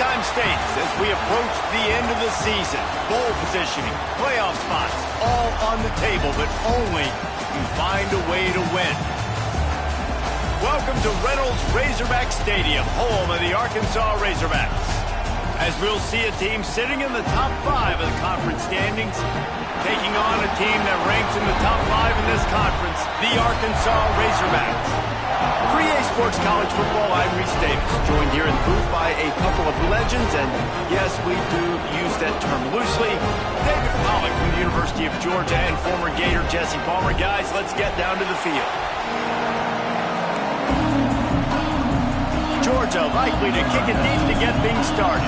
time states as we approach the end of the season. Bowl positioning, playoff spots, all on the table, but only if you find a way to win. Welcome to Reynolds Razorback Stadium, home of the Arkansas Razorbacks. As we'll see a team sitting in the top 5 of the conference standings, taking on a team that ranks in the top 5 in this conference, the Arkansas Razorbacks. 3A Sports College Football, I'm Reese Davis, joined here in the booth by a couple of legends, and yes, we do use that term loosely. David Pollack from the University of Georgia and former Gator Jesse Palmer. Guys, let's get down to the field. Georgia likely to kick it deep to get things started.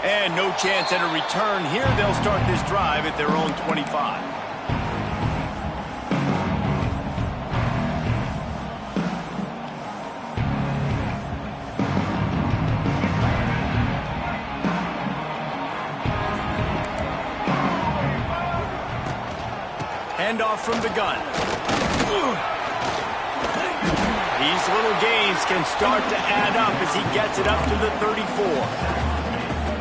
And no chance at a return here. They'll start this drive at their own 25. Handoff from the gun. These little gains can start to add up as he gets it up to the 34.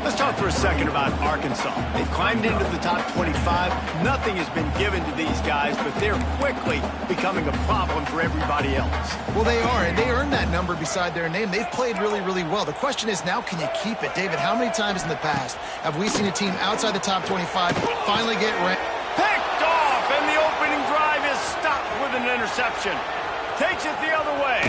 Let's talk for a second about Arkansas. They've climbed into the top 25. Nothing has been given to these guys, but they're quickly becoming a problem for everybody else. Well, they are, and they earned that number beside their name. They've played really, really well. The question is, now can you keep it? David, how many times in the past have we seen a team outside the top 25 finally get ranked? Picked off, and the opening drive is stopped with an interception. Takes it the other way.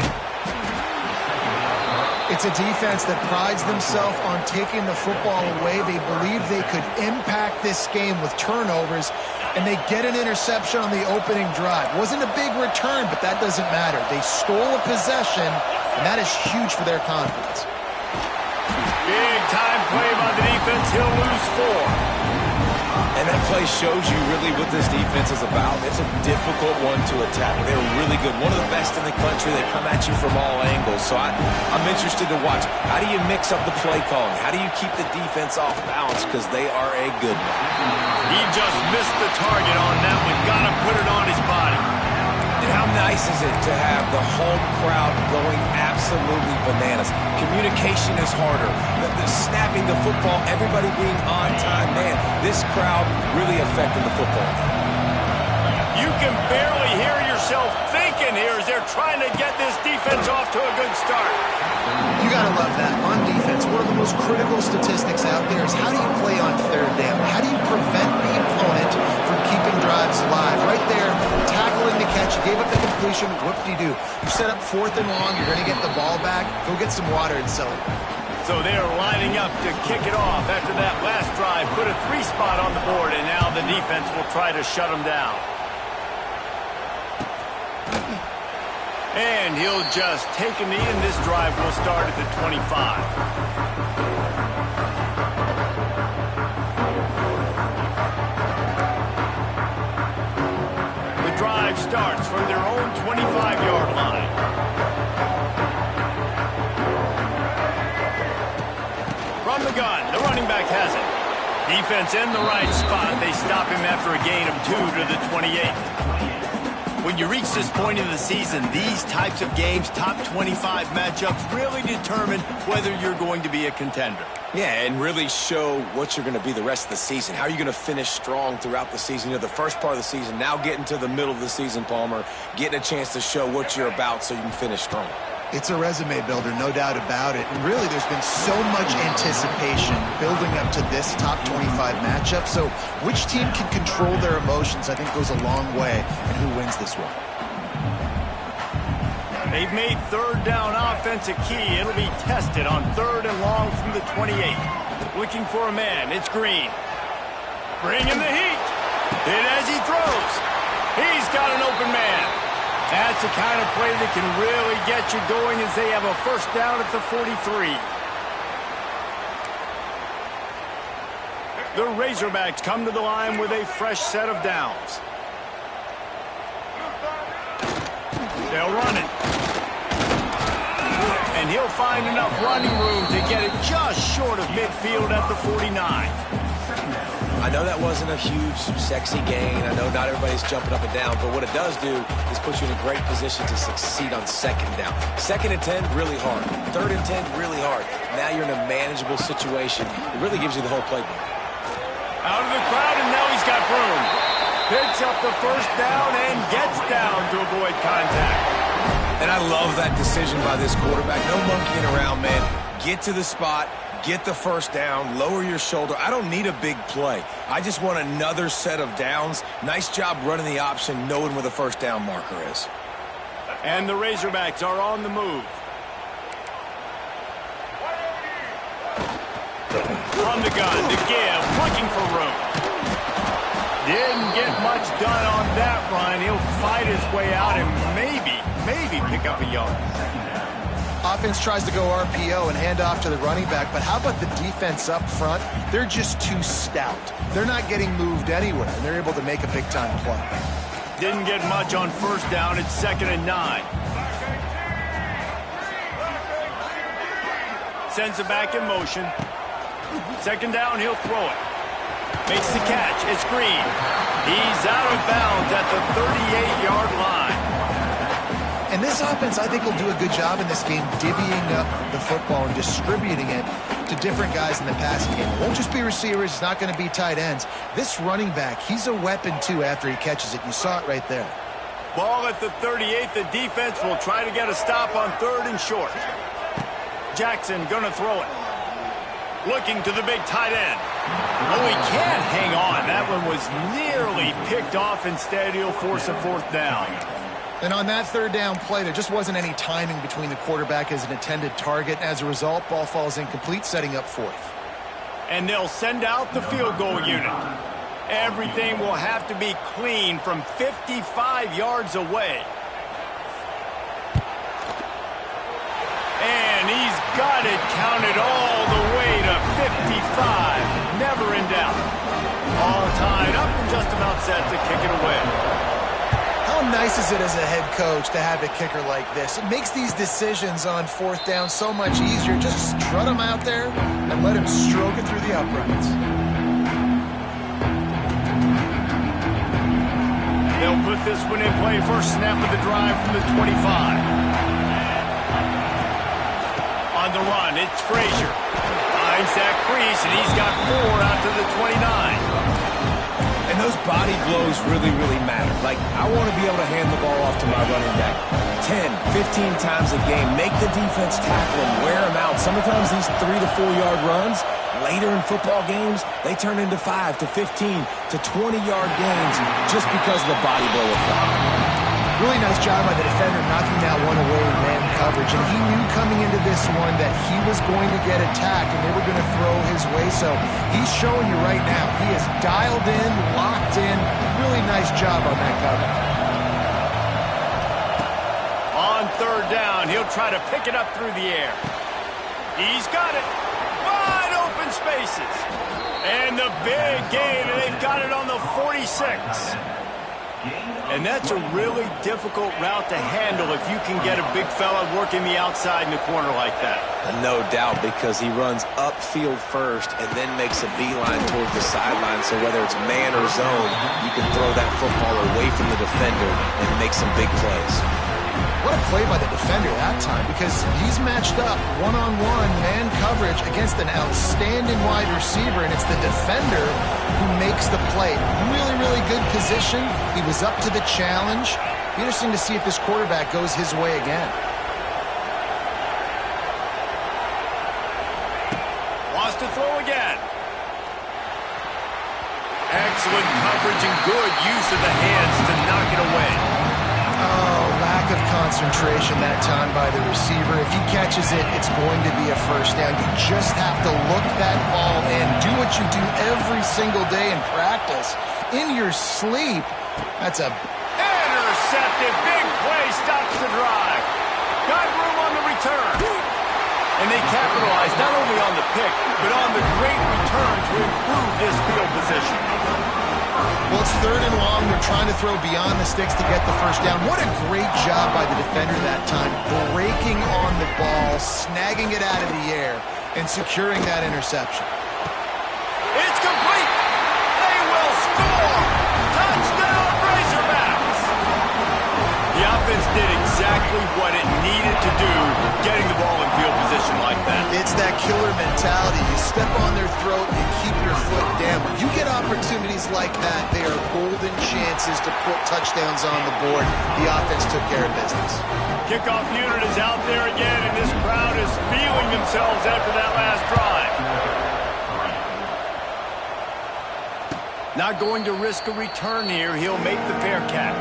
It's a defense that prides themselves on taking the football away. They believe they could impact this game with turnovers, and they get an interception on the opening drive. Wasn't a big return, but that doesn't matter. They stole a possession, and that is huge for their confidence. Big time play by the defense. He'll lose 4. And that play shows you really what this defense is about. It's a difficult one to attack. They're really good. One of the best in the country. They come at you from all angles. So I'm interested to watch. How do you mix up the play calling? How do you keep the defense off balance? Because they are a good one. He just missed the target on that one. Got to put it on his body. And how nice is it to have the home crowd going absolutely bananas? Communication is harder. The snapping the football, everybody being on time. Man, this crowd really affected the football. You can barely hear yourself thinking here as they're trying to get this defense off to a good start. You got to love that. On defense, one of the most critical statistics out there is how do you play on third down? How do you prevent the opponent from keeping drives alive? Right there, tackling the catch, you gave up the completion, whoop-de-doo. You set up 4th and long, you're going to get the ball back, go get some water and celebrate. So they're lining up to kick it off after that last drive. Put a 3 spot on the board, and now the defense will try to shut them down. And he'll just take a knee, and this drive will start at the 25. The drive starts from their own 25-yard line. From the gun, the running back has it. Defense in the right spot. They stop him after a gain of 2 to the 28. When you reach this point in the season, these types of games, top 25 matchups, really determine whether you're going to be a contender. Yeah, and really show what you're going to be the rest of the season. How are you going to finish strong throughout the season? You know, the first part of the season, now getting to the middle of the season, Palmer, getting a chance to show what you're about so you can finish strong. It's a resume builder, no doubt about it. And really, there's been so much anticipation building up to this top 25 matchup. So which team can control their emotions, I think, goes a long way in who wins this one. They've made third down offense a key. It'll be tested on 3rd and long from the 28. Looking for a man. It's Green. Bringing the heat. Hit as he throws. He's got an open man. That's the kind of play that can really get you going as they have a first down at the 43. The Razorbacks come to the line with a fresh set of downs. They'll run it. And he'll find enough running room to get it just short of midfield at the 49. I know that wasn't a huge, sexy gain. I know not everybody's jumping up and down, but what it does do is put you in a great position to succeed on second down. Second and 10, really hard. Third and 10, really hard. Now you're in a manageable situation. It really gives you the whole playbook. Out of the crowd, and now he's got room. Picks up the first down and gets down to avoid contact. And I love that decision by this quarterback. No monkeying around, man. Get to the spot, get the first down, lower your shoulder. I don't need a big play. I just want another set of downs. Nice job running the option, knowing where the first down marker is. And the Razorbacks are on the move. From the gun to give, looking for room. Didn't get much done on that run. He'll fight his way out and maybe pick up a yard. Offense tries to go RPO and hand off to the running back, but how about the defense up front? They're just too stout. They're not getting moved anywhere, and they're able to make a big-time play. Didn't get much on first down. It's 2nd and 9. Sends it back in motion. Second down, he'll throw it. Makes the catch. It's Green. He's out of bounds at the 38-yard line. And this offense, I think, will do a good job in this game divvying up the football and distributing it to different guys in the passing game. It won't just be receivers. It's not going to be tight ends. This running back, he's a weapon, too, after he catches it. You saw it right there. Ball at the 38. The defense will try to get a stop on 3rd and short. Jackson going to throw it. Looking to the big tight end. Oh, he can't hang on. That one was nearly picked off. Instead, he'll force a 4th down. And on that 3rd down play, there just wasn't any timing between the quarterback as an intended target. As a result, ball falls incomplete, setting up 4th. And they'll send out the field goal unit. Everything will have to be clean from 55 yards away. And he's got it counted all the way to 55. Never in doubt. All tied up and just about set to kick it away. How nice is it as a head coach to have a kicker like this? It makes these decisions on 4th down so much easier. Just strut him out there and let him stroke it through the uprights. They'll put this one in play. First snap of the drive from the 25. On the run, it's Frazier. Finds that crease, and he's got 4 out to the 29. And those body blows really, really matter. Like, I want to be able to hand the ball off to my running back 10, 15 times a game. Make the defense tackle him, wear him out. Sometimes these 3 to 4 yard runs, later in football games, they turn into 5 to 15 to 20-yard gains just because of the body blow effect. Really nice job by the defender knocking that one away in man coverage. And he knew coming into this one that he was going to get attacked and they were going to throw his way. So he's showing you right now, he is dialed in, locked in. Really nice job on that coverage. On 3rd down, he'll try to pick it up through the air. He's got it. Wide open spaces. And the big gain, and they've got it on the 46. And that's a really difficult route to handle if you can get a big fella working the outside in the corner like that. No doubt, because he runs upfield first and then makes a beeline towards the sideline. So whether it's man or zone, you can throw that football away from the defender and make some big plays. What a play by the defender that time, because he's matched up one-on-one man coverage against an outstanding wide receiver, and it's the defender who makes the play. Really, really good position. He was up to the challenge. Be interesting to see if this quarterback goes his way again. Wants to throw again. Excellent coverage and good use of the hands to knock it away. Oh, lack of concentration that time by the receiver. If he catches it, it's going to be a first down. You just have to look that ball in. Do what you do every single day in practice. In your sleep. That's a... Intercepted. Big play. Stops the drive. Got room on the return. And they capitalized not only on the pick, but on the great return to improve this field position. Well, it's 3rd and long. They're trying to throw beyond the sticks to get the first down. What a great job by the defender that time, breaking on the ball, snagging it out of the air, and securing that interception. It's complete. exactly what it needed to do, getting the ball in field position like that. It's that killer mentality. You step on their throat, you keep your foot down. When you get opportunities like that, they are golden chances to put touchdowns on the board. The offense took care of business. Kickoff unit is out there again, and this crowd is feeling themselves after that last drive. Not going to risk a return here. He'll make the fair catch.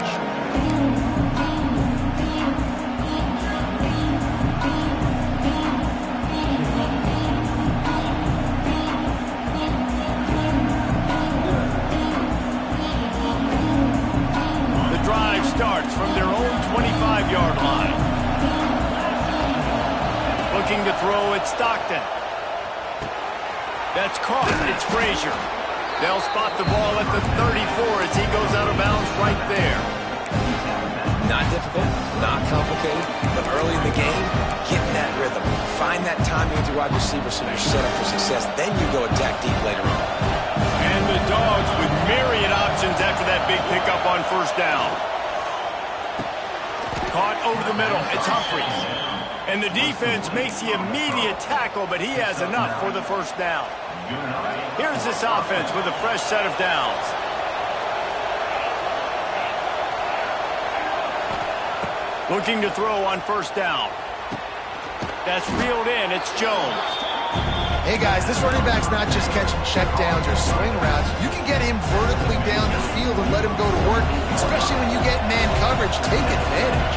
The drive starts from their own 25-yard line. Looking to throw at Stockton. That's caught. It's Frazier. They'll spot the ball at the 34 as he goes out of bounds right there. Not difficult, not complicated, but early in the game, get in that rhythm. Find that timing with your wide receiver so you're set up for success. Then you go attack deep later on. And the Dogs with myriad options after that big pickup on first down. Caught over the middle. It's Humphries. And the defense makes the immediate tackle, but he has enough for the first down. Here's this offense with a fresh set of downs. Looking to throw on first down. That's reeled in. It's Jones. Hey, guys, this running back's not just catching checkdowns or swing routes. You can get him vertically down the field and let him go to work, especially when you get man coverage. Take advantage.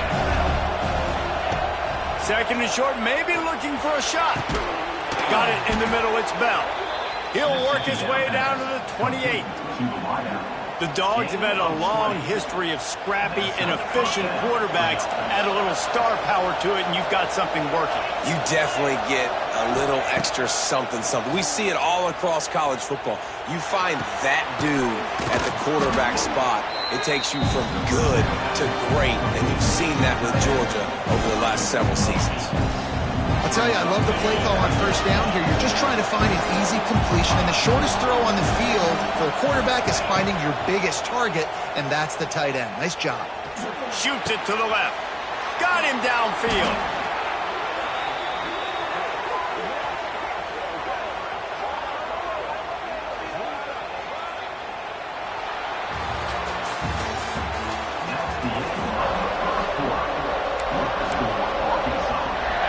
Second and short, maybe looking for a shot. Got it in the middle. It's Bell. He'll work his way down to the 28. The Dogs have had a long history of scrappy and efficient quarterbacks. Add a little star power to it, and you've got something working. You definitely get a little extra something. We see it all across college football. You find that dude at the quarterback spot, it takes you from good to great, and you've seen that with Georgia over the last several seasons. I'll tell you, I love the play call on first down here. You're just trying to find an easy completion, and the shortest throw on the field for a quarterback is finding your biggest target, and that's the tight end. Nice job. Shoots it to the left. Got him downfield.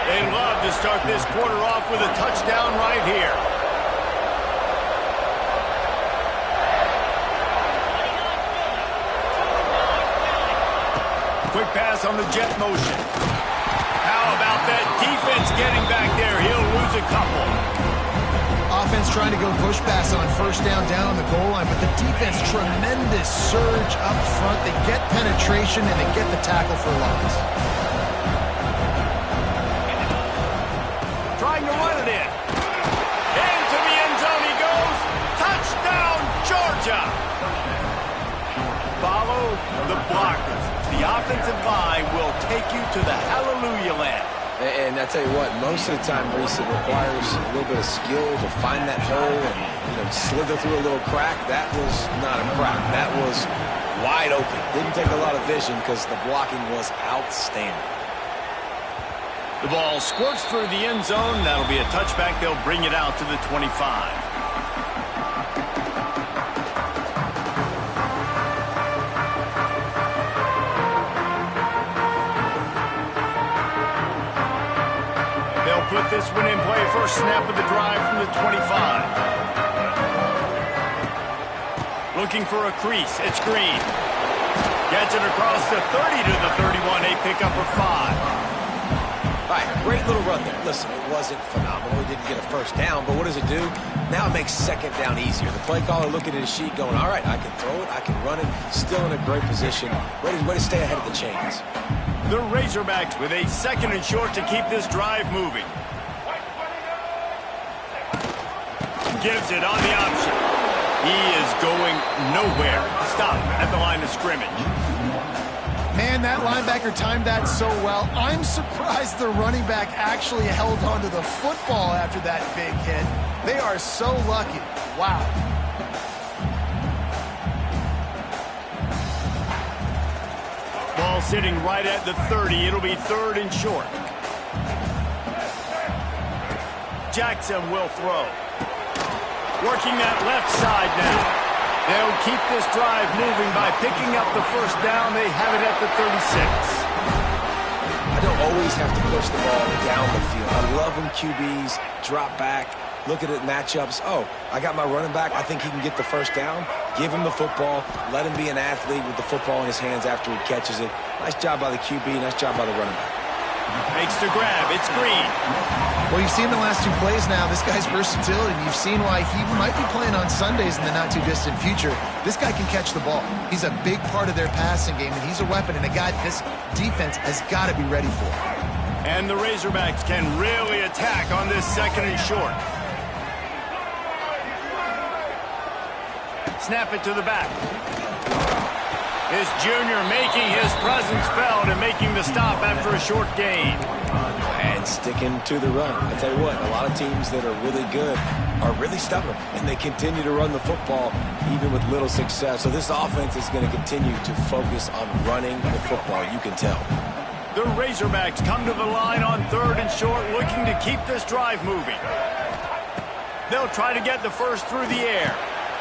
They love to start this quarter off with a touchdown right here. Quick pass on the jet motion. How about that defense getting back there? He'll lose a couple. Offense trying to go push pass on first down on the goal line, but the defense, tremendous surge up front. They get penetration, and they get the tackle for loss. Trying to run it in. Into the end zone he goes. Touchdown, Georgia. Follow the blockers. The offensive line will take you to the hallelujah land. And I tell you what, most of the time, Reese, it requires a little bit of skill to find that hole and slither through a little crack. That was not a crack. That was wide open. Didn't take a lot of vision because the blocking was outstanding. The ball squirts through the end zone. That'll be a touchback. They'll bring it out to the 25. They'll put this one in play. First snap of the drive from the 25. Looking for a crease. It's Green. Gets it across the 30 to the 31. A pickup of 5. All right, great little run there. Listen, it wasn't phenomenal. He didn't get a first down, but what does it do? Now it makes second down easier. The play caller looking at his sheet going, all right, I can throw it, I can run it, still in a great position. Way to stay ahead of the chains. The Razorbacks with a second and short to keep this drive moving. Gives it on the option. He is going nowhere. Stop at the line of scrimmage. Man, that linebacker timed that so well. I'm surprised the running back actually held onto the football after that big hit. They are so lucky. Wow. Ball ball sitting right at the 30. It'll be 3rd and short. Jackson will throw. Working that left side now. They'll keep this drive moving by picking up the first down. They have it at the 36. I don't always have to push the ball down the field. I love when QBs drop back, look at it matchups. Oh, I got my running back. I think he can get the first down. Give him the football. Let him be an athlete with the football in his hands after he catches it. Nice job by the QB. Nice job by the running back. Makes the grab. It's Green. Well, you've seen the last 2 plays now. This guy's versatility. You've seen why he might be playing on Sundays in the not-too-distant future. This guy can catch the ball. He's a big part of their passing game, and he's a weapon and a guy this defense has got to be ready for. And the Razorbacks can really attack on this 2nd and short. Snap it to the back. His junior making his presence felt and making the stop after a short gain. And sticking to the run. I tell you what, a lot of teams that are really good are really stubborn, and they continue to run the football even with little success. So this offense is going to continue to focus on running the football, you can tell. The Razorbacks come to the line on 3rd and short, looking to keep this drive moving. They'll try to get the first through the air.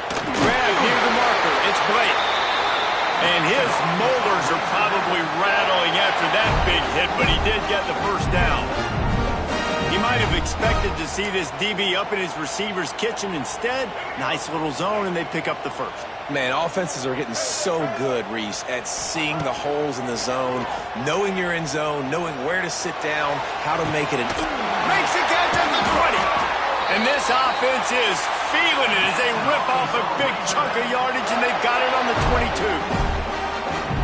Grab near the marker. It's Blake. And his molars are probably rattling after that big hit, but he did get the first down. He might have expected to see this DB up in his receiver's kitchen. Instead, nice little zone, and they pick up the first. Man, offenses are getting so good, Reese, at seeing the holes in the zone, knowing you're in zone, knowing where to sit down, how to make it. Makes the catch at the 20. And this offense is feeling it as they rip off a big chunk of yardage, and they've got it on the 22.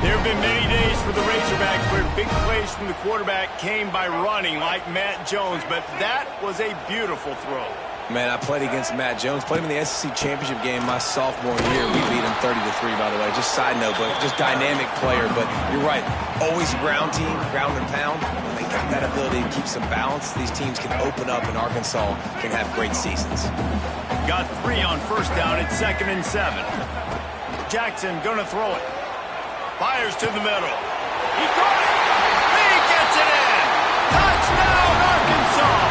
There have been many days for the Razorbacks where big plays from the quarterback came by running like Matt Jones, but that was a beautiful throw. Man, I played against Matt Jones. Played him in the SEC championship game my sophomore year. We beat him 30-3, by the way. Just side note, but just dynamic player. But you're right. Always ground team, ground and pound. When they got that ability to keep some balance, these teams can open up, and Arkansas can have great seasons. Got 3 on first down. It's 2nd and 7. Jackson gonna throw it. Fires to the middle. He caught it. He gets it in. Touchdown, Arkansas.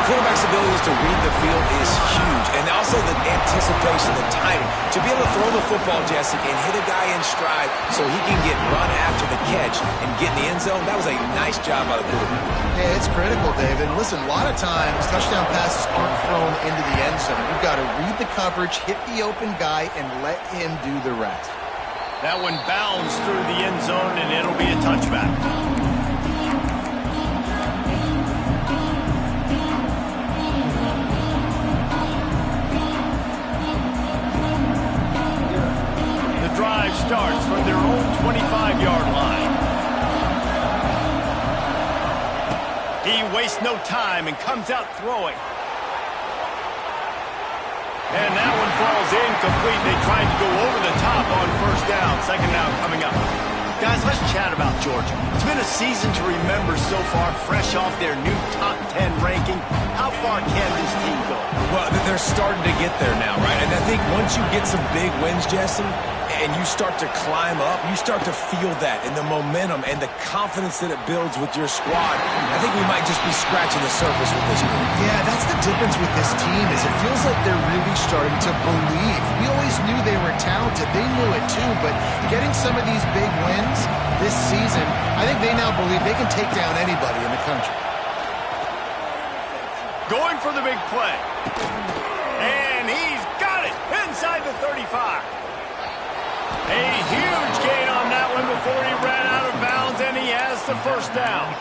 Quarterback's ability to read the field is huge, and also the anticipation, the timing. To be able to throw the football, Jesse, and hit a guy in stride so he can get run after the catch and get in the end zone, that was a nice job by the quarterback. Yeah, it's critical, David. Listen, a lot of times touchdown passes aren't thrown into the end zone. You've got to read the coverage, hit the open guy, and let him do the rest. That one bounds through the end zone, and it'll be a touchback. The drive starts from their own 25-yard line. He wastes no time and comes out throwing. And that one falls incomplete. They tried to go over the top on first down. 2nd down coming up. Guys, let's chat about Georgia. It's been a season to remember so far, fresh off their new top 10 ranking. How far can this team go? Well, they're starting to get there now, right? And I think once you get some big wins, Jesse, and you start to climb up, you start to feel that and the momentum and the confidence that it builds with your squad. I think we might just be scratching the surface with this group. Yeah, that's the difference with this team is it feels like they're really starting to believe. We always knew they were talented. They knew it too, but getting some of these big wins this season, I think they now believe they can take down anybody in the country. Going for the big play. And he's got it inside the 35. A huge gain on that one before he ran out of bounds, and he has the first down.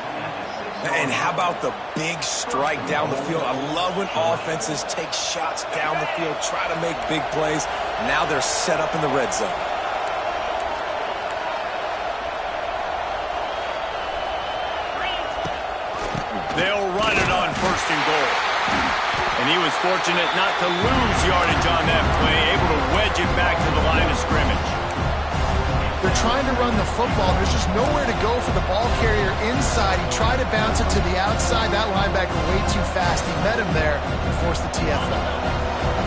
And how about the big strike down the field? I love when offenses take shots down the field, try to make big plays. Now they're set up in the red zone. They'll run it on 1st and goal. And he was fortunate not to lose yardage on that play, able to wedge it back to the line of scrimmage. They're trying to run the football. There's just nowhere to go for the ball carrier inside. He tried to bounce it to the outside. That linebacker way too fast. He met him there and forced the TFL.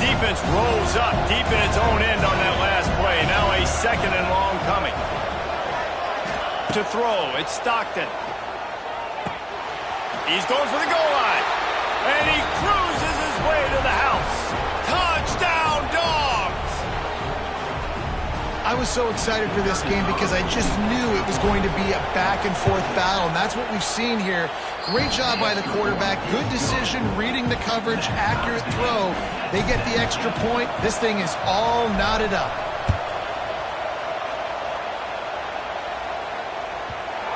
Defense rolls up deep in its own end on that last play. Now a 2nd and long coming. to throw. It's Stockton. He's going for the goal line. And he cruises his way to the house. Touchdown, Dogs! I was so excited for this game because I just knew it was going to be a back-and-forth battle, and that's what we've seen here. Great job by the quarterback. Good decision, reading the coverage, accurate throw. They get the extra point. This thing is all knotted up.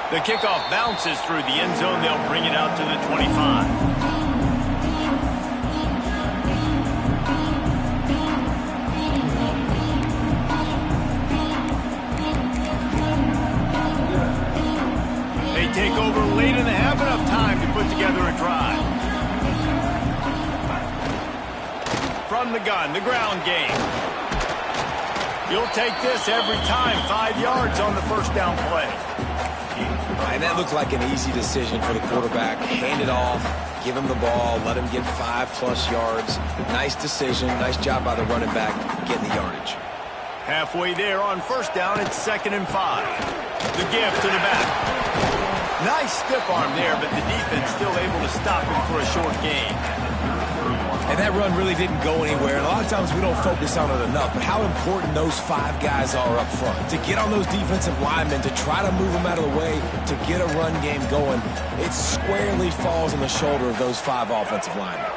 The kickoff bounces through the end zone. They'll bring it out to the 25. Take over late in the half, enough time to put together a drive. From the gun, the ground game. You'll take this every time. 5 yards on the first down play. And that looked like an easy decision for the quarterback. Hand it off, give him the ball, let him get 5+ yards. Nice decision. Nice job by the running back getting the yardage. Halfway there on first down, it's 2nd and 5. The give to the back. Nice stiff arm there, but the defense still able to stop him for a short gain. And that run really didn't go anywhere. And a lot of times we don't focus on it enough, but how important those 5 guys are up front. To get on those defensive linemen, to try to move them out of the way, to get a run game going, it squarely falls on the shoulder of those 5 offensive linemen.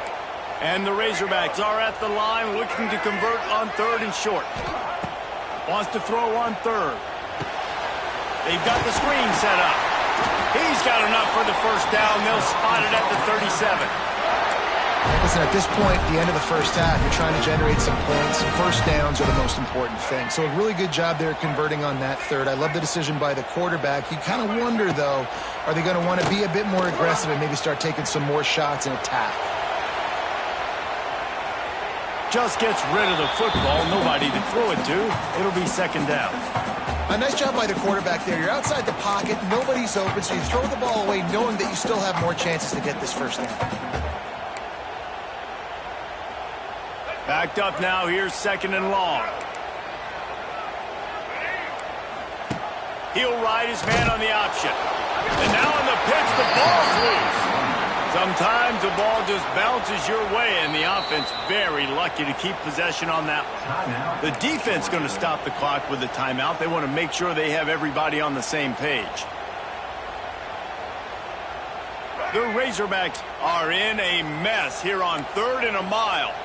And the Razorbacks are at the line looking to convert on 3rd and short. Wants to throw on 3rd. They've got the screen set up. He's got enough for the first down. They'll spot it at the 37. Listen, at this point, the end of the first half, you're trying to generate some points. First downs are the most important thing. So a really good job there converting on that 3rd. I love the decision by the quarterback. You kind of wonder, though, are they going to want to be a bit more aggressive and maybe start taking some more shots and attack? Just gets rid of the football. Nobody to throw it to. It'll be 2nd down. A nice job by the quarterback there. You're outside the pocket. Nobody's open, so you throw the ball away knowing that you still have more chances to get this first down. Backed up now. Here's 2nd and long. He'll ride his man on the option. And now on the pitch, the ball's loose. Sometimes the ball just bounces your way, and the offense very lucky to keep possession on that one. The defense going to stop the clock with a timeout. They want to make sure they have everybody on the same page. The Razorbacks are in a mess here on 3rd and a mile.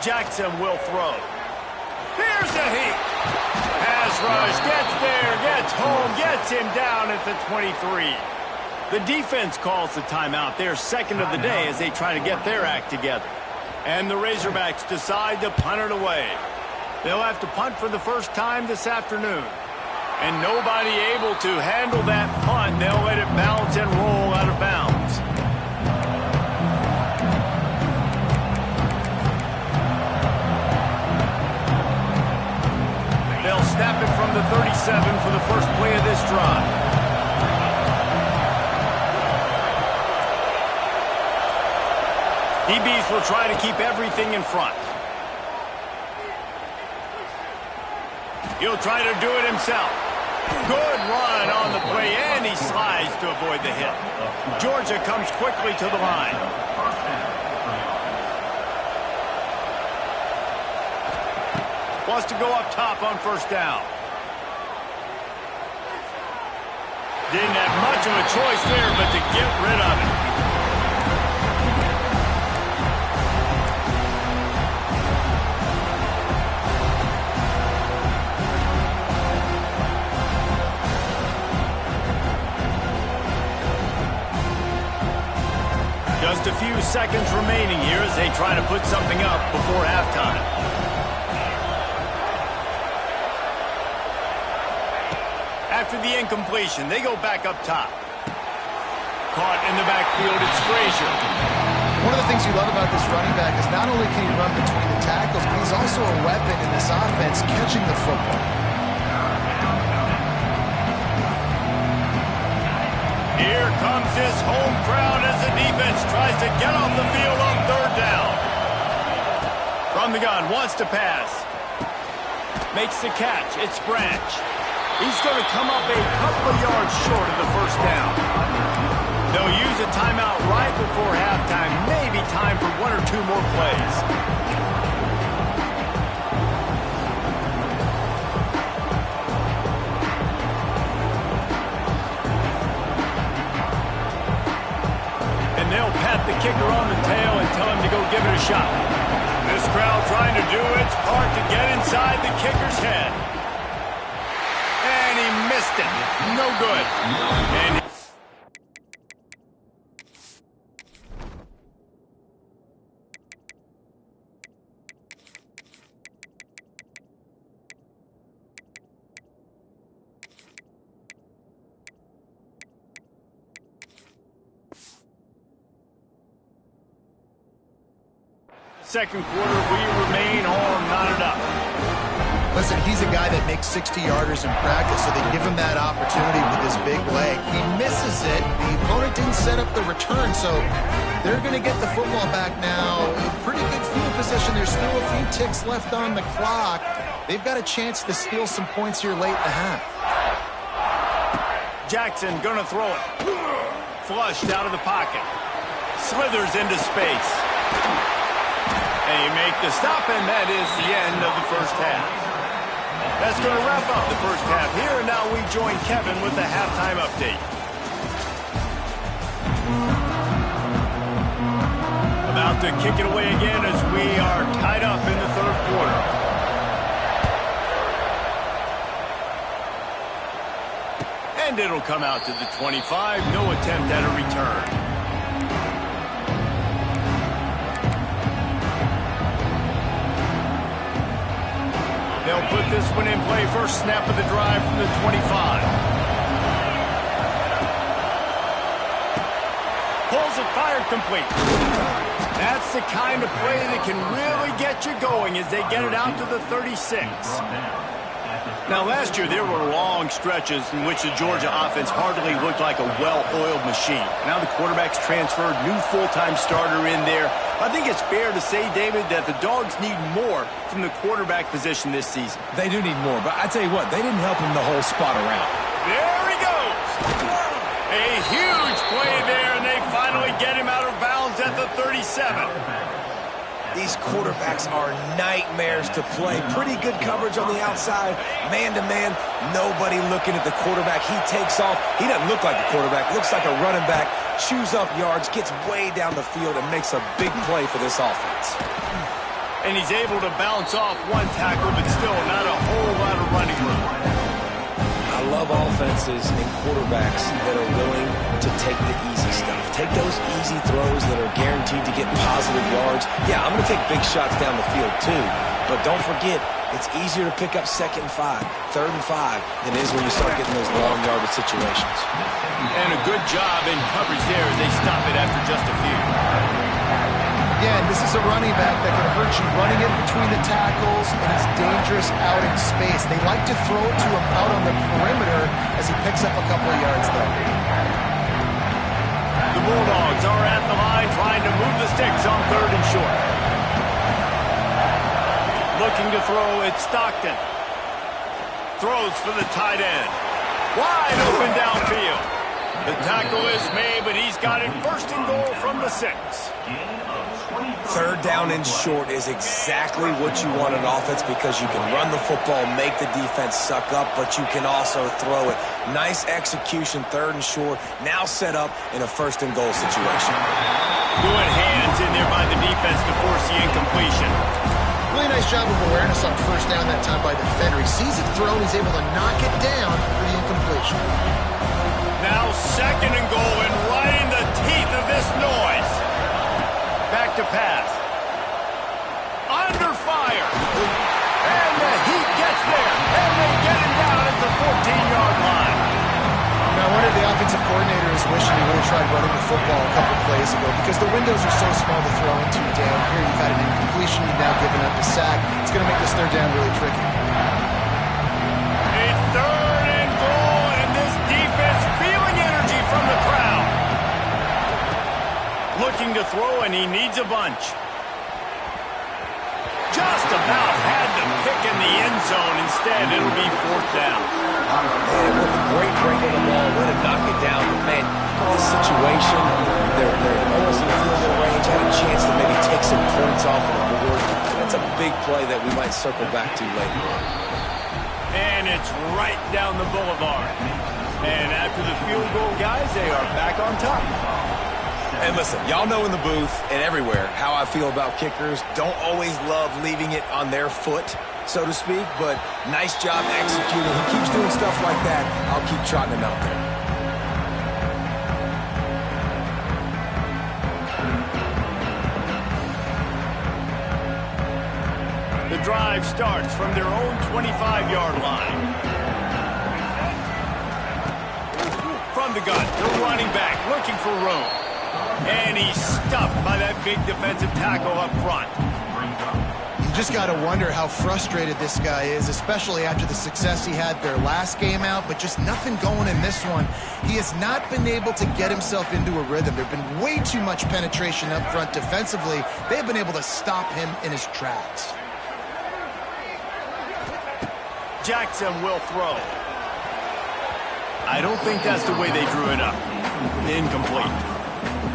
Jackson will throw. Here's the heat. Pass rush, gets there, gets home, gets him down at the 23. The defense calls the timeout. They're 2nd of the day as they try to get their act together. And the Razorbacks decide to punt it away. They'll have to punt for the first time this afternoon. And nobody able to handle that punt. They'll let it bounce and roll out of bounds. They'll snap it from the 37 for the first play of this drive. DBs will try to keep everything in front. He'll try to do it himself. Good run on the play, and he slides to avoid the hit. Georgia comes quickly to the line. Wants to go up top on first down. Didn't have much of a choice there, but to get rid of it. Just a few seconds remaining here as they try to put something up before halftime. After the incompletion, they go back up top. Caught in the backfield, it's Frazier. One of the things you love about this running back is not only can he run between the tackles, but he's also a weapon in this offense catching the football. Here comes his home crowd as the defense tries to get off the field on third down. From the gun, wants to pass. Makes the catch. It's Branch. He's going to come up a couple of yards short of the first down. They'll use a timeout right before halftime. Maybe time for one or two more plays. And they'll pat the kicker on the tail and tell him to go give it a shot. This crowd trying to do its part to get inside the kicker's head. And he missed it. No good. And second quarter, we remain all knotted up. Listen, he's a guy that makes 60-yarders in practice, so they give him that opportunity with his big leg. He misses it. The opponent didn't set up the return, so they're going to get the football back now. Pretty good field position. There's still a few ticks left on the clock. They've got a chance to steal some points here late in the half. Jackson going to throw it. Flushed out of the pocket. Slithers into space. And you make the stop, and that is the end of the first half. That's going to wrap up the first half here, and now we join Kevin with the halftime update. About to kick it away again as we are tied up in the third quarter. And it'll come out to the 25. No attempt at a return. They'll put this one in play. First snap of the drive from the 25. Pulls it, fired, complete. That's the kind of play that can really get you going as they get it out to the 36. Now, last year, there were long stretches in which the Georgia offense hardly looked like a well-oiled machine. Now the quarterback's transferred, new full-time starter in there. I think it's fair to say, David, that the Dogs need more from the quarterback position this season. They do need more, but I tell you what, they didn't help him the whole spot around. There he goes! A huge play there, and they finally get him out of bounds at the 37. These quarterbacks are nightmares to play. Pretty good coverage on the outside. Man-to-man, nobody looking at the quarterback. He takes off. He doesn't look like a quarterback. Looks like a running back. Chews up yards, gets way down the field, and makes a big play for this offense. And he's able to bounce off one tackle, but still not a whole lot of running room. I love offenses and quarterbacks that are willing to take the easy stuff. Take those easy throws that are guaranteed to get positive yards. Yeah, I'm going to take big shots down the field too. But don't forget, it's easier to pick up 2nd and 5, 3rd and 5 than it is when you start getting those long yardage situations. And a good job in coverage there as they stop it after just a few. Again, this is a running back that can hurt you running it between the tackles, and he's dangerous out in space. They like to throw it to him out on the perimeter as he picks up a couple of yards there. The Bulldogs are at the line trying to move the sticks on 3rd and short. Looking to throw, it's Stockton. Throws for the tight end. Wide open downfield. The tackle is made, but he's got it 1st and goal from the 6. 3rd down and short is exactly what you want in offense because you can run the football, make the defense suck up, but you can also throw it. Nice execution, 3rd and short, now set up in a 1st and goal situation. Good hands in there by the defense to force the incompletion. Really nice job of awareness on 1st down that time by the defender. He sees it thrown, he's able to knock it down for the incompletion. Now 2nd and goal, and right in the teeth of this noise. Back to pass. Under fire. And the Heat gets there. And they get him down at the 14-yard line. Now, one of the offensive coordinators wishing he really tried running the football a couple plays ago because the windows are so small to throw into down here. You've had an incompletion. You've now given up a sack. It's going to make this 3rd down really tricky. A 3rd and goal, and this defense feeling energy from the crowd. Looking to throw, and he needs a bunch. Just about had the to pick in the end zone. Instead, it'll be fourth down. Man, what a great break on the ball. Way to knock it down. But, man, this situation, they're almost in the field goal range. Had a chance to maybe take some points off of the board. That's a big play that we might circle back to later. And it's right down the boulevard. And after the field goal, guys, they are back on top. And listen, y'all know in the booth and everywhere how I feel about kickers. Don't always love leaving it on their foot, so to speak, but nice job executing. He keeps doing stuff like that. I'll keep trotting him out there. The drive starts from their own 25-yard line. From the gun, the running back looking for room. And he's stuffed by that big defensive tackle up front. You just got to wonder how frustrated this guy is, especially after the success he had their last game out, but just nothing going in this one. He has not been able to get himself into a rhythm. There have been way too much penetration up front defensively. They've been able to stop him in his tracks. Jackson will throw. I don't think that's the way they drew it up. Incomplete.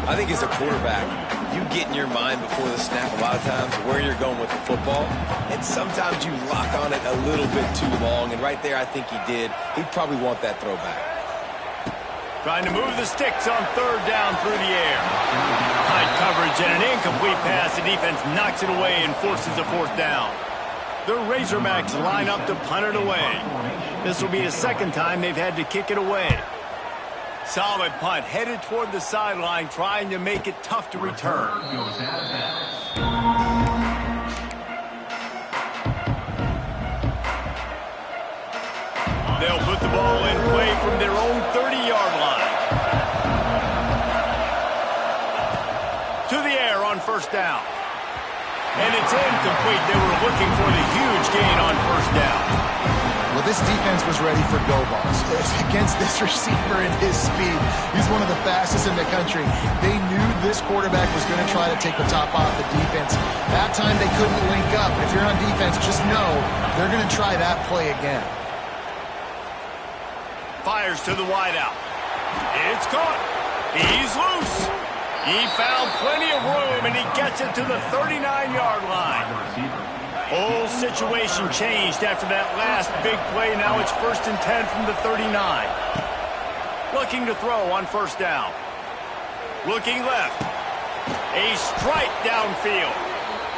I think as a quarterback, you get in your mind before the snap a lot of times where you're going with the football, and sometimes you lock on it a little bit too long, and right there I think he did. He'd probably want that throwback. Trying to move the sticks on third down through the air. High coverage and an incomplete pass. The defense knocks it away and forces a fourth down. The Razorbacks line up to punt it away. This will be the second time they've had to kick it away. Solid punt, headed toward the sideline, trying to make it tough to return. They'll put the ball in play from their own 30-yard line. To the air on first down. And it's incomplete. They were looking for the huge gain on first down. Well, this defense was ready for go balls. Against this receiver and his speed, he's one of the fastest in the country. They knew this quarterback was going to try to take the top off the defense. That time they couldn't link up. If you're on defense, just know they're going to try that play again. Fires to the wideout. It's caught. He's loose. He found plenty of room, and he gets it to the 39-yard line. Whole situation changed after that last big play. Now it's 1st and 10 from the 39. Looking to throw on first down. Looking left. A strike downfield.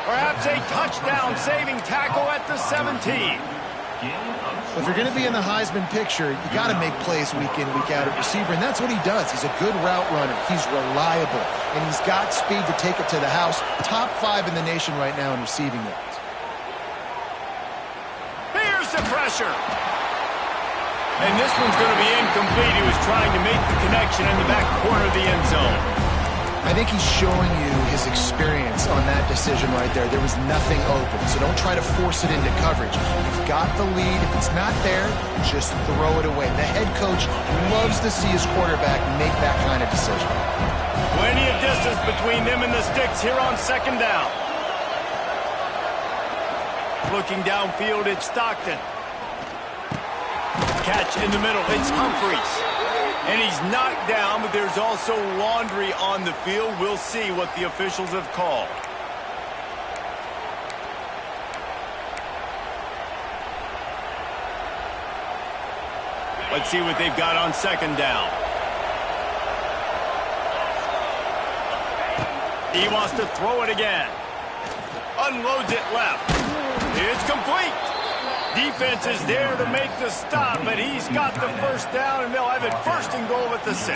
Perhaps a touchdown-saving tackle at the 17. If you're going to be in the Heisman picture, you got to make plays week in, week out at receiver, and that's what he does. He's a good route runner. He's reliable, and he's got speed to take it to the house. Top 5 in the nation right now in receiving yards. Here's the pressure. And this one's going to be incomplete. He was trying to make the connection in the back corner of the end zone. I think he's showing you his experience on that decision right there. There was nothing open, so don't try to force it into coverage. You've got the lead. If it's not there, just throw it away. The head coach loves to see his quarterback make that kind of decision. Plenty of distance between them and the sticks here on second down. Looking downfield, it's Stockton. Catch in the middle, it's Humphreys. And he's knocked down, but there's also laundry on the field. We'll see what the officials have called. Let's see what they've got on second down. He wants to throw it again. Unloads it left. It's complete. Defense is there to make the stop, but he's got the first down, and they'll have it 1st and goal at the 6.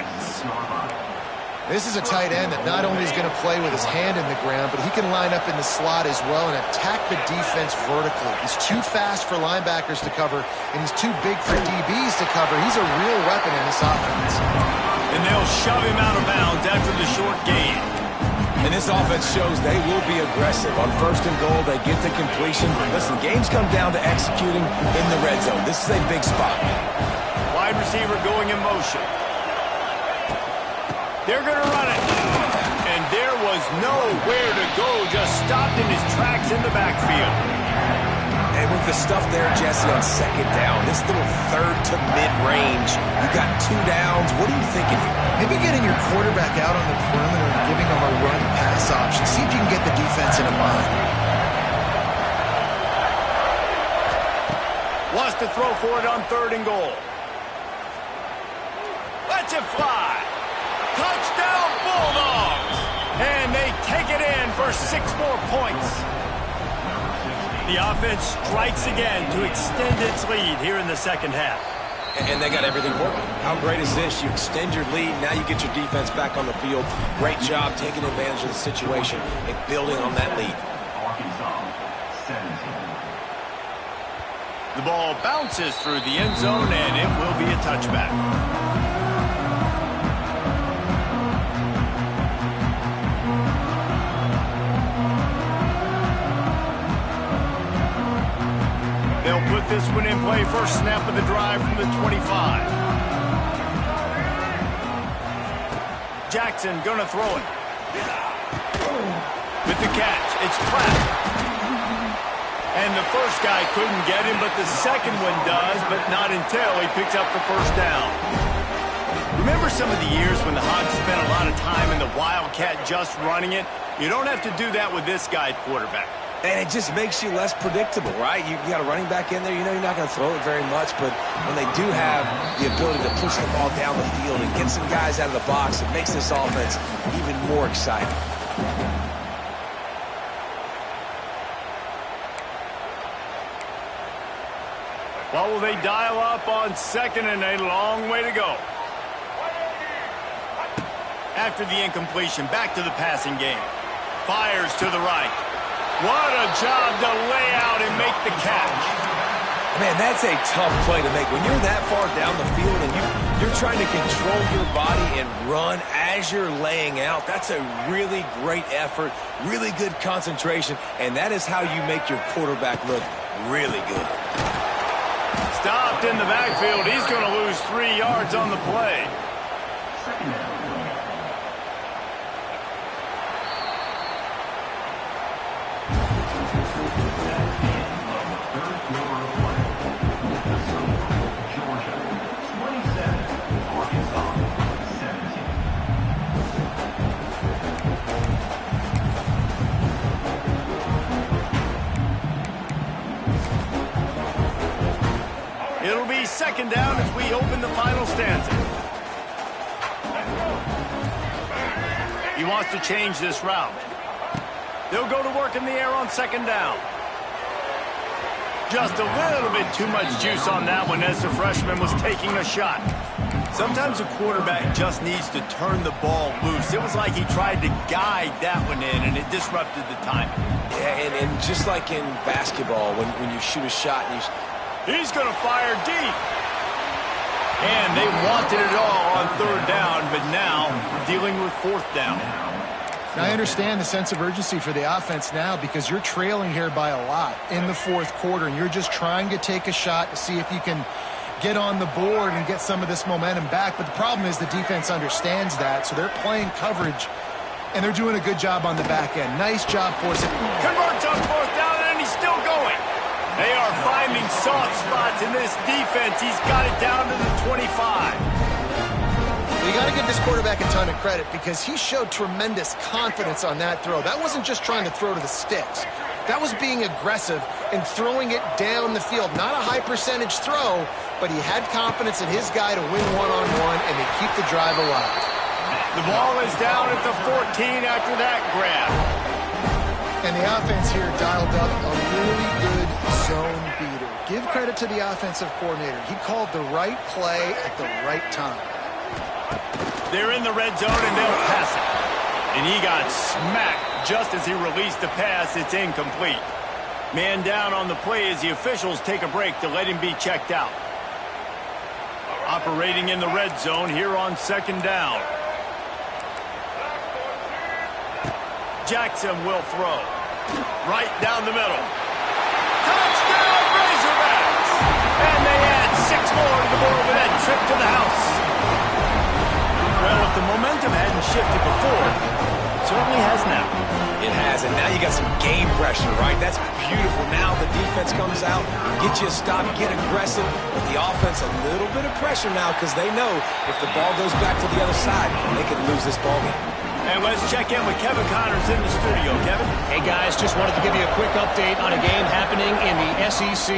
This is a tight end that not only is going to play with his hand in the ground, but he can line up in the slot as well and attack the defense vertically. He's too fast for linebackers to cover, and he's too big for DBs to cover. He's a real weapon in this offense. And they'll shove him out of bounds after the short gain. And this offense shows they will be aggressive. On 1st and goal, they get the completion. Listen, games come down to executing in the red zone. This is a big spot. Wide receiver going in motion. They're going to run it. And there was nowhere to go. Just stopped in his tracks in the backfield. And And with the stuff there, Jesse, on second down, this little third to mid-range, you got 2 downs. What are you thinking here? Maybe getting your quarterback out on the perimeter and giving him a run-pass option. See if you can get the defense in a bind. Wants to throw for it on 3rd and goal. Let's it fly. Touchdown Bulldogs. And they take it in for 6 more points. The offense strikes again to extend its lead here in the second half. And they got everything working. How great is this? You extend your lead, now you get your defense back on the field. Great job taking advantage of the situation and building on that lead. The ball bounces through the end zone, and it will be a touchback. They'll put this one in play first snap of the drive from the 25. Jackson gonna throw it. With the catch, it's Pratt. And the first guy couldn't get him, but the second one does, but not until he picks up the first down. Remember some of the years when the Hogs spent a lot of time in the Wildcat just running it? You don't have to do that with this guy at quarterback. And it just makes you less predictable, right? You got a running back in there, you know you're not going to throw it very much, but when they do have the ability to push the ball down the field and get some guys out of the box, it makes this offense even more exciting. Well, will they dial up on 2nd and a long way to go? After the incompletion, back to the passing game. Fires to the right. What a job to lay out and make the catch. Man, that's a tough play to make. When you're that far down the field and you're trying to control your body and run as you're laying out, that's a really great effort, really good concentration, and that is how you make your quarterback look really good. Stopped in the backfield. He's going to lose 3 yards on the play. It'll be 2nd down as we open the final stanza. He wants to change this route. They'll go to work in the air on 2nd down. Just a little bit too much juice on that one as the freshman was taking a shot. Sometimes a quarterback just needs to turn the ball loose. It was like he tried to guide that one in, and it disrupted the timing. Yeah, and just like in basketball, when you shoot a shot and he's going to fire deep. And they wanted it all on 3rd down, but now dealing with 4th down. Now, I understand the sense of urgency for the offense now because you're trailing here by a lot in the 4th quarter, and you're just trying to take a shot to see if you can get on the board and get some of this momentum back. But the problem is the defense understands that, so they're playing coverage, and they're doing a good job on the back end. Nice job forcing. Converts on 4th down, and he's still going. They are finding soft spots in this defense. He's got it down to the 25. You got to give this quarterback a ton of credit because he showed tremendous confidence on that throw. That wasn't just trying to throw to the sticks. That was being aggressive and throwing it down the field. Not a high percentage throw, but he had confidence in his guy to win one-on-one and to keep the drive alive. The ball is down at the 14 after that grab. And the offense here dialed up a really good zone beater. Give credit to the offensive coordinator. He called the right play at the right time. They're in the red zone and they'll pass it. And he got smacked just as he released the pass. It's incomplete. Man down on the play as the officials take a break to let him be checked out. Operating in the red zone here on 2nd down. Jackson will throw. Right down the middle. Touchdown, Razorbacks! And they add 6 more to the board with that trip to the house. Well, if the momentum hadn't shifted before, it certainly has now. It has. has it. Now you got some game pressure, right? That's beautiful. Now the defense comes out, get you a stop, get aggressive. But the offense, a little bit of pressure now because they know if the ball goes back to the other side, they could lose this ball game. And let's check in with Kevin Connors in the studio. Kevin? Hey, guys, just wanted to give you a quick update on a game happening in the SEC.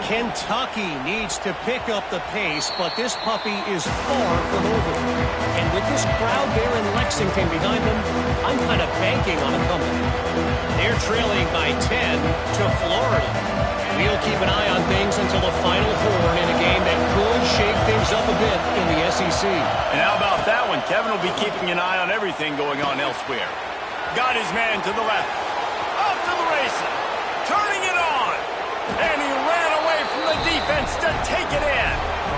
Kentucky needs to pick up the pace, but this puppy is far from over. And with this crowd there in Lexington behind them, I'm kind of banking on a comeback. They're trailing by 10 to Florida. We'll keep an eye on things until the final horn in a game that could shake things up a bit in the SEC. And how about that one? Kevin will be keeping an eye on everything going on elsewhere. Got his man to the left. Off to the races. Turning it on. And he ran away from the defense to take it in.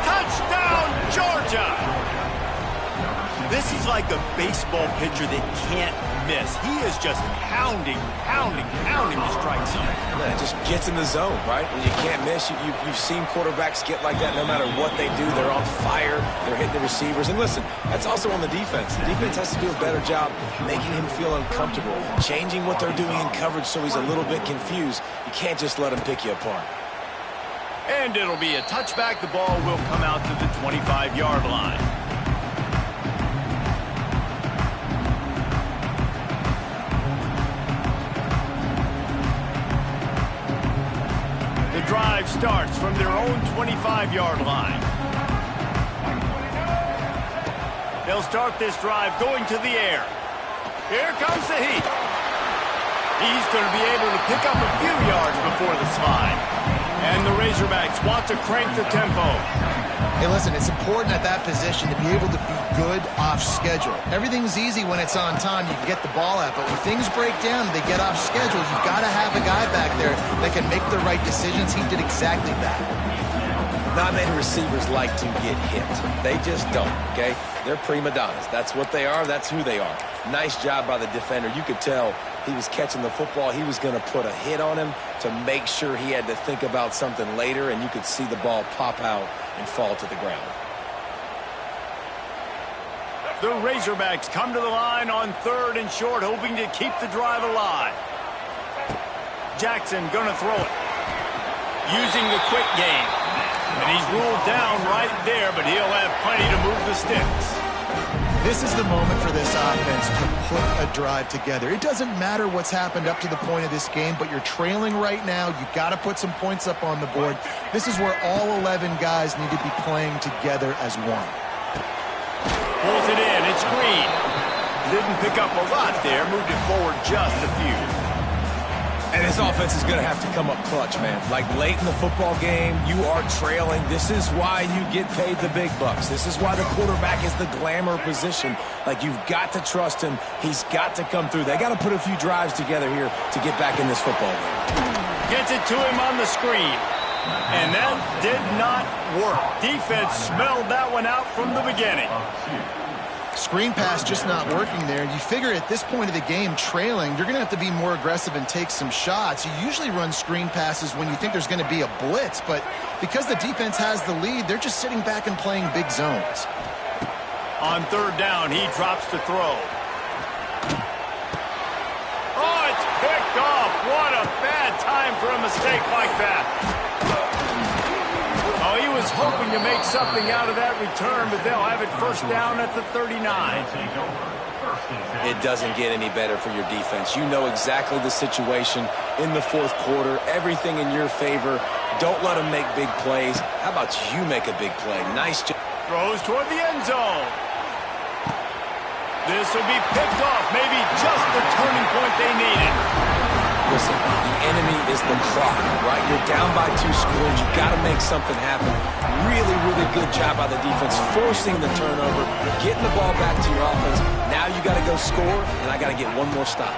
Touchdown, Georgia. This is like a baseball pitcher that can't miss. He is just pounding the strike zone. Yeah, it just gets in the zone, right? When you can't miss, you've seen quarterbacks get like that no matter what they do. They're on fire. They're hitting the receivers. And listen, that's also on the defense. The defense has to do a better job making him feel uncomfortable, changing what they're doing in coverage so he's a little bit confused. You can't just let him pick you apart. And it'll be a touchback. The ball will come out to the 25-yard line. The drive starts from their own 25-yard line. They'll start this drive going to the air. Here comes the heat. He's going to be able to pick up a few yards before the slide. And the Razorbacks want to crank the tempo. Hey, listen, it's important at that position to be able to be good off schedule. Everything's easy when it's on time. You can get the ball out. But when things break down and they get off schedule, you've got to have a guy back there that can make the right decisions. He did exactly that. Not many receivers like to get hit. They just don't, okay? They're prima donnas. That's what they are. That's who they are. Nice job by the defender. You could tell he was catching the football. He was going to put a hit on him to make sure he had to think about something later, and you could see the ball pop out and fall to the ground. The Razorbacks come to the line on 3rd and short, hoping to keep the drive alive. Jackson going to throw it. Using the quick game. And he's ruled down right there, but he'll have plenty to move the sticks. This is the moment for this offense to put a drive together. It doesn't matter what's happened up to the point of this game, but you're trailing right now. You've got to put some points up on the board. This is where all 11 guys need to be playing together as one. Pulls it in. It's Green. Didn't pick up a lot there. Moved it forward just a few. And his offense is going to have to come up clutch, man. Like late in the football game, you are trailing. This is why you get paid the big bucks. This is why the quarterback is the glamour position. Like, you've got to trust him. He's got to come through. They got to put a few drives together here to get back in this football game. Gets it to him on the screen. And that did not work. Defense smelled that one out from the beginning. Screen pass just not working there. You figure at this point of the game, trailing, you're going to have to be more aggressive and take some shots. You usually run screen passes when you think there's going to be a blitz, but because the defense has the lead, they're just sitting back and playing big zones. On 3rd down, he drops to throw. Oh, it's picked off. What a bad time for a mistake like that. Oh, he was hoping to make something out of that return, but they'll have it 1st down at the 39. It doesn't get any better for your defense. You know exactly the situation in the 4th quarter. Everything in your favor. Don't let them make big plays. How about you make a big play? Nice job. Throws toward the end zone. This will be picked off. Maybe just the turning point they needed. Listen, the enemy is the clock, right? You're down by 2 scores. You've got to make something happen. Really, really good job by the defense, forcing the turnover, getting the ball back to your offense. Now you got to go score, and I got to get one more stop.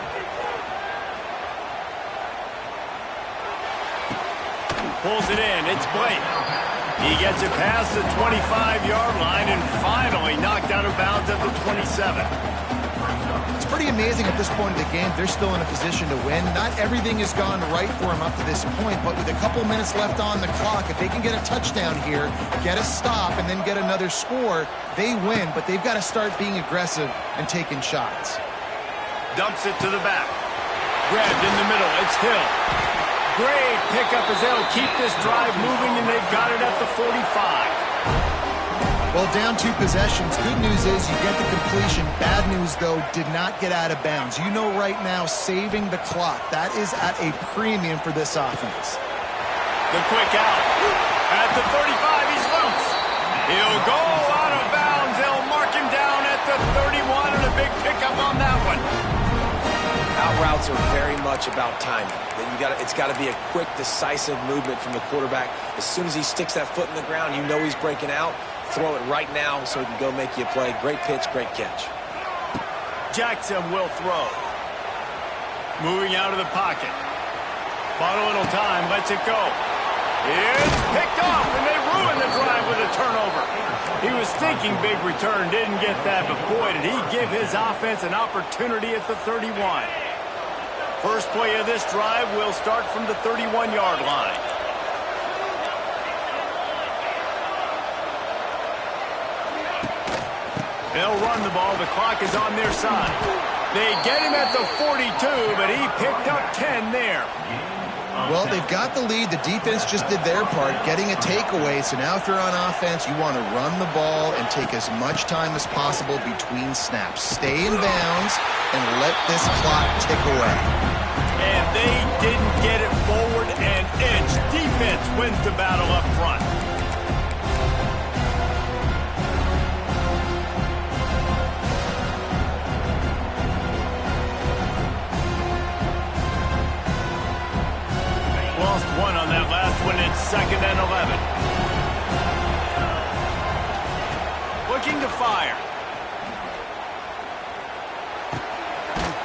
Pulls it in. It's Blake. He gets it past the 25-yard line and finally knocked out of bounds at the 27. It's pretty amazing at this point of the game. They're still in a position to win. Not everything has gone right for them up to this point, but with a couple minutes left on the clock, if they can get a touchdown here, get a stop, and then get another score, they win. But they've got to start being aggressive and taking shots. Dumps it to the back. grabbed in the middle. It's Hill. Great pickup as they'll keep this drive moving, and they've got it at the 45. Well, down 2 possessions. Good news is you get the completion. Bad news, though, did not get out of bounds. You know right now, saving the clock. That is at a premium for this offense. The quick out. At the 35, he's loose. He'll go out of bounds. They'll mark him down at the 31, and a big pickup on that one. Out routes are very much about timing. It's got to be a quick, decisive movement from the quarterback. As soon as he sticks that foot in the ground, you know he's breaking out. Throw it right now so he can go make you a play. Great pitch, great catch. Jackson will throw. Moving out of the pocket. Bought a little time, lets it go. It's picked off, and they ruin the drive with a turnover. He was thinking big return, didn't get that, but boy, did he give his offense an opportunity at the 31. First play of this drive will start from the 31-yard line. They'll run the ball. The clock is on their side. They get him at the 42, but he picked up 10 there. Well, they've got the lead. The defense just did their part, getting a takeaway. So now if you're on offense, you want to run the ball and take as much time as possible between snaps. Stay in bounds and let this clock tick away. And they didn't get it forward an inch. Defense wins the battle up front. Lost one on that last one. It's 2nd and 11. Looking to fire.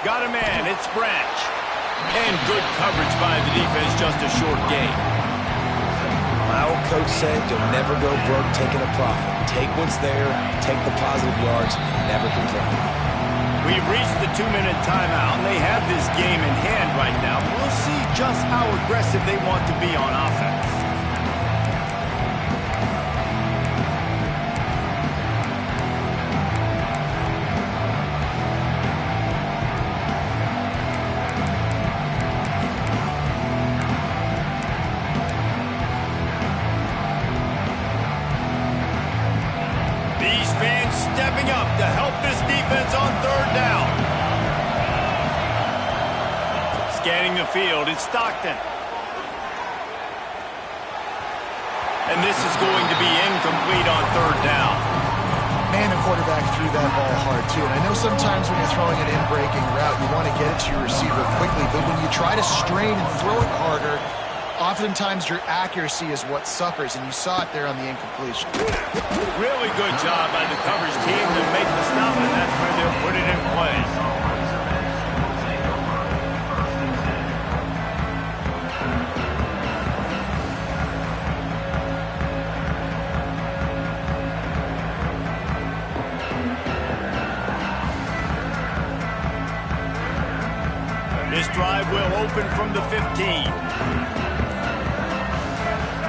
Got a man. It's Branch. And good coverage by the defense. Just a short gain. My old coach said you'll never go broke taking a profit. Take what's there, take the positive yards, and never complain. We've reached the 2-minute timeout, and they have this game in hand right now. We'll see just how aggressive they want to be on offense. These fans stepping up to help this defense on 3rd down. Scanning the field, it's Stockton. And this is going to be incomplete on 3rd down. Man, the quarterback threw that ball hard, too. And I know sometimes when you're throwing an in-breaking route, you want to get it to your receiver quickly. But when you try to strain and throw it harder, oftentimes your accuracy is what suffers, and you saw it there on the incompletion. Really good job by the coverage team to make the stop, and that's where they'll put it in play. This drive will open from the 15.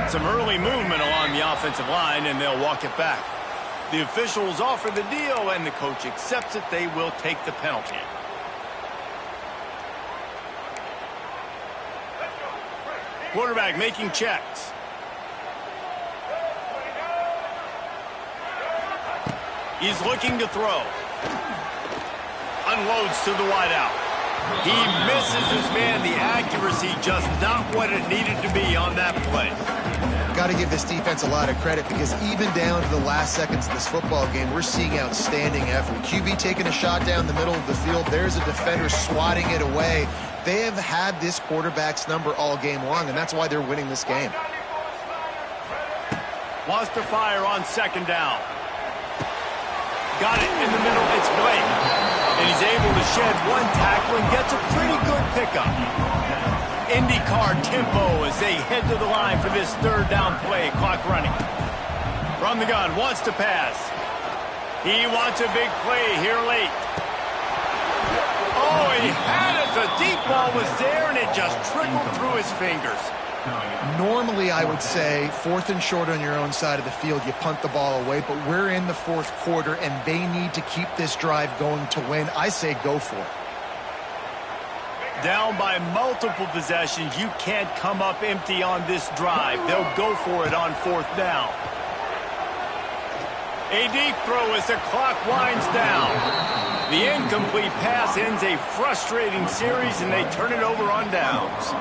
Some early movement along the offensive line, and they'll walk it back. The officials offer the deal, and the coach accepts it. They will take the penalty. Quarterback making checks. He's looking to throw. Unloads to the wideout. He misses his man. The accuracy just not what it needed to be on that play. Got to give this defense a lot of credit, because even down to the last seconds of this football game, we're seeing outstanding effort. QB taking a shot down the middle of the field. There's a defender swatting it away. They have had this quarterback's number all game long, and that's why they're winning this game. Wants to fire on 2nd down. Got it in the middle. It's Blake. And he's able to shed one tackle and gets a pretty good pickup. IndyCar tempo as they head to the line for this 3rd down play. Clock running. From the gun, wants to pass. He wants a big play here late. Oh, he had it. The deep ball was there, and it just trickled through his fingers. Normally, I would say 4th and short on your own side of the field, you punt the ball away, but we're in the 4th quarter, and they need to keep this drive going to win. I say go for it. Down by multiple possessions, you can't come up empty on this drive. They'll go for it on 4th down. A deep throw as the clock winds down. The incomplete pass ends a frustrating series, and they turn it over on downs.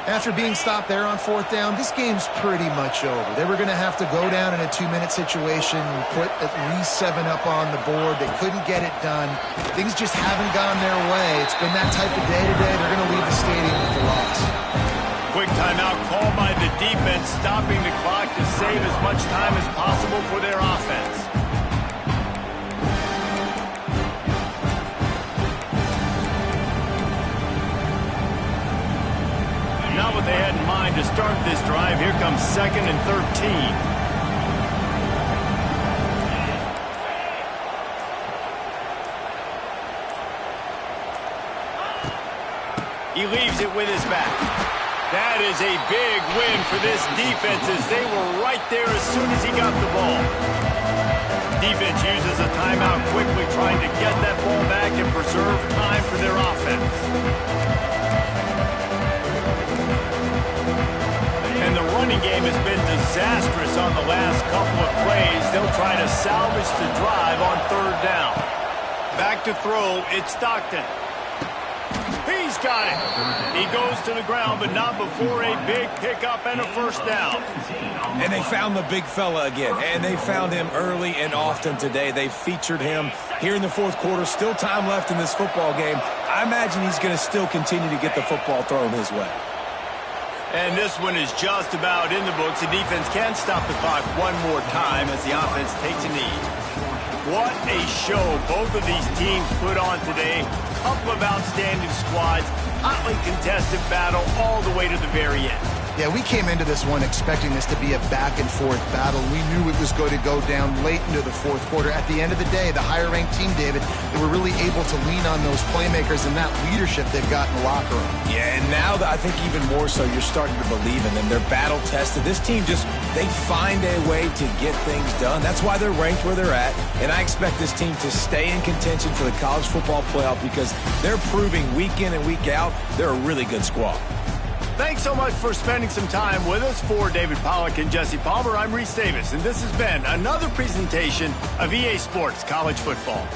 After being stopped there on 4th down, this game's pretty much over. They were going to have to go down in a 2-minute situation, put at least 7 up on the board. They couldn't get it done. Things just haven't gone their way. It's been that type of day today. They're going to leave the stadium with the loss. Quick timeout called by the defense, stopping the clock to save as much time as possible for their offense. Not what they had in mind to start this drive. Here comes 2nd and 13. He leaves it with his back. That is a big win for this defense as they were right there as soon as he got the ball. Defense uses a timeout quickly, trying to get that ball back and preserve time for their offense. And the running game has been disastrous on the last couple of plays. They'll try to salvage the drive on 3rd down. Back to throw, it's Stockton. He's got it. He goes to the ground, but not before a big pickup and a 1st down. And they found the big fella again, and they found him early and often today. They featured him here in the 4th quarter. Still time left in this football game. I imagine he's going to still continue to get the football thrown his way. And this one is just about in the books. The defense can stop the clock one more time as the offense takes a knee. What a show both of these teams put on today. Couple of outstanding squads, hotly contested battle all the way to the very end. Yeah, we came into this one expecting this to be a back-and-forth battle. We knew it was going to go down late into the 4th quarter. At the end of the day, the higher-ranked team, David, they were really able to lean on those playmakers and that leadership they've got in the locker room. Yeah, and now I think even more so, you're starting to believe in them. They're battle-tested. This team they find a way to get things done. That's why they're ranked where they're at, and I expect this team to stay in contention for the college football playoff because they're proving week in and week out they're a really good squad. Thanks so much for spending some time with us. For David Pollack and Jesse Palmer, I'm Reese Davis, and this has been another presentation of EA Sports College Football.